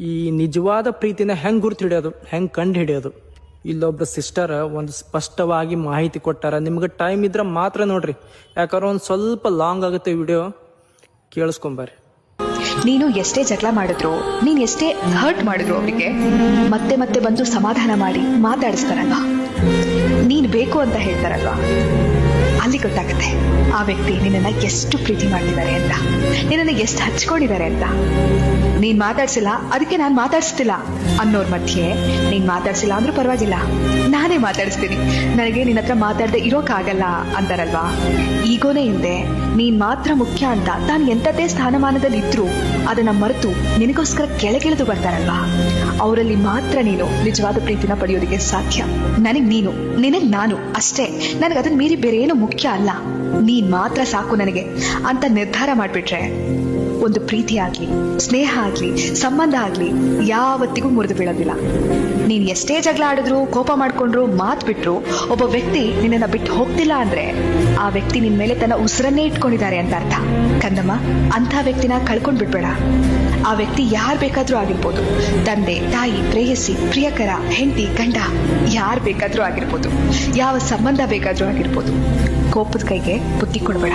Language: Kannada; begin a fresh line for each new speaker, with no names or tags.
ಈ ನಿಜವಾದ ಪ್ರೀತಿನ ಹೆಂಗೆ ಗುರ್ತು ಹಿಡಿಯೋದು, ಹೆಂಗೆ ಕಂಡು ಹಿಡಿಯೋದು? ಇಲ್ಲೊಬ್ರು ಸಿಸ್ಟರ್ ಒಂದು ಸ್ಪಷ್ಟವಾಗಿ ಮಾಹಿತಿ ಕೊಟ್ಟಾರ. ನಿಮ್ಗೆ ಟೈಮ್ ಇದ್ರೆ ಮಾತ್ರ ನೋಡ್ರಿ, ಯಾಕಂದ್ರೆ ಒಂದು ಸ್ವಲ್ಪ ಲಾಂಗ್ ಆಗುತ್ತೆ ವಿಡಿಯೋ, ಕೇಳಿಸ್ಕೊಂಬರ್ರಿ.
ನೀನು ಎಷ್ಟೇ ಜಗಳ ಮಾಡಿದ್ರು, ನೀನ್ ಎಷ್ಟೇ ಹರ್ಟ್ ಮಾಡಿದ್ರು ಅವರಿಗೆ ಮತ್ತೆ ಮತ್ತೆ ಬಂದು ಸಮಾಧಾನ ಮಾಡಿ ಮಾತಾಡಿಸ್ತಾರಲ್ವಾ, ನೀನ್ ಬೇಕು ಅಂತ ಹೇಳ್ತಾರಲ್ವಾ, ಅಲ್ಲಿ ಗೊತ್ತಾಗುತ್ತೆ ಆ ವ್ಯಕ್ತಿ ನಿನ್ನನ್ನ ಎಷ್ಟು ಪ್ರೀತಿ ಮಾಡ್ತಿದ್ದಾರೆ ಅಂತ, ನಿನ್ನನ್ನ ಎಷ್ಟು ಹಚ್ಕೊಂಡಿದ್ದಾರೆ ಅಂತ. ನೀನ್ ಮಾತಾಡ್ಸಿಲ್ಲ ಅದಕ್ಕೆ ನಾನ್ ಮಾತಾಡ್ಸ್ತಿಲ್ಲ ಅನ್ನೋರ್ ಮಧ್ಯೆ, ನೀನ್ ಮಾತಾಡ್ಸಿಲ್ಲ ಅಂದ್ರೂ ಪರವಾಗಿಲ್ಲ, ನಾನೇ ಮಾತಾಡಿಸ್ತೀನಿ, ನನಗೆ ನಿನ್ನ ಹತ್ರ ಮಾತಾಡದೆ ಇರೋಕ್ಕಾಗಲ್ಲ ಅಂತಾರಲ್ವಾ. ಈಗೋನೇ ಹಿಂದೆ ನೀನ್ ಮಾತ್ರ ಮುಖ್ಯ ಅಂತ ತಾನು ಎಂಥದ್ದೇ ಸ್ಥಾನಮಾನದಲ್ಲಿ ಇದ್ರು ಅದನ್ನ ಮರೆತು ನಿನಗೋಸ್ಕರ ಕೆಳಗಿಳಿದು ಬರ್ತಾರಲ್ವಾ, ಅವರಲ್ಲಿ ಮಾತ್ರ ನೀನು ನಿಜವಾದ ಪ್ರೀತಿನ ಪಡೆಯೋದಕ್ಕೆ ಸಾಧ್ಯ. ನನಗ್ ನೀನು, ನಿನಗ್ ನಾನು ಅಷ್ಟೇ, ನನಗೆ ಅದನ್ನ ಮೀರಿ ಬೇರೆ ಏನು ಮುಖ್ಯ ಅಲ್ಲ, ನೀನ್ ಮಾತ್ರ ಸಾಕು ನನಗೆ ಅಂತ ನಿರ್ಧಾರ ಮಾಡ್ಬಿಟ್ರೆ ಒಂದು ಪ್ರೀತಿ ಆಗ್ಲಿ, ಸ್ನೇಹ ಆಗ್ಲಿ, ಸಂಬಂಧ ಆಗ್ಲಿ ಯಾವತ್ತಿಗೂ ಮುರಿದು ಬೀಳೋದಿಲ್ಲ. ನೀನ್ ಎಷ್ಟೇ ಜಗಳ ಆಡಿದ್ರು, ಕೋಪ ಮಾಡ್ಕೊಂಡ್ರು, ಮಾತ್ ಬಿಟ್ರು, ಒಬ್ಬ ವ್ಯಕ್ತಿ ನಿನ್ನನ್ನ ಬಿಟ್ಟು ಹೋಗ್ತಿಲ್ಲ ಅಂದ್ರೆ ಆ ವ್ಯಕ್ತಿ ನಿನ್ ಮೇಲೆ ತನ್ನ ಉಸಿರನ್ನೇ ಇಟ್ಕೊಂಡಿದ್ದಾರೆ ಅಂತ ಅರ್ಥ. ಕಂದಮ್ಮ, ಅಂತ ವ್ಯಕ್ತಿನ ಕಳ್ಕೊಂಡ್ ಬಿಡ್ಬೇಡ. ಆ ವ್ಯಕ್ತಿ ಯಾರ್ ಬೇಕಾದ್ರೂ ಆಗಿರ್ಬೋದು, ತಂದೆ, ತಾಯಿ, ಪ್ರೇಯಸಿ, ಪ್ರಿಯಕರ, ಹೆಂಡತಿ, ಗಂಡ, ಯಾರ್ ಬೇಕಾದ್ರೂ ಆಗಿರ್ಬೋದು, ಯಾವ ಸಂಬಂಧ ಬೇಕಾದ್ರೂ ಆಗಿರ್ಬೋದು. ಕೋಪದ ಕೈಗೆ ಬುದ್ಧಿ ಕೊಡ್ಬೇಡ.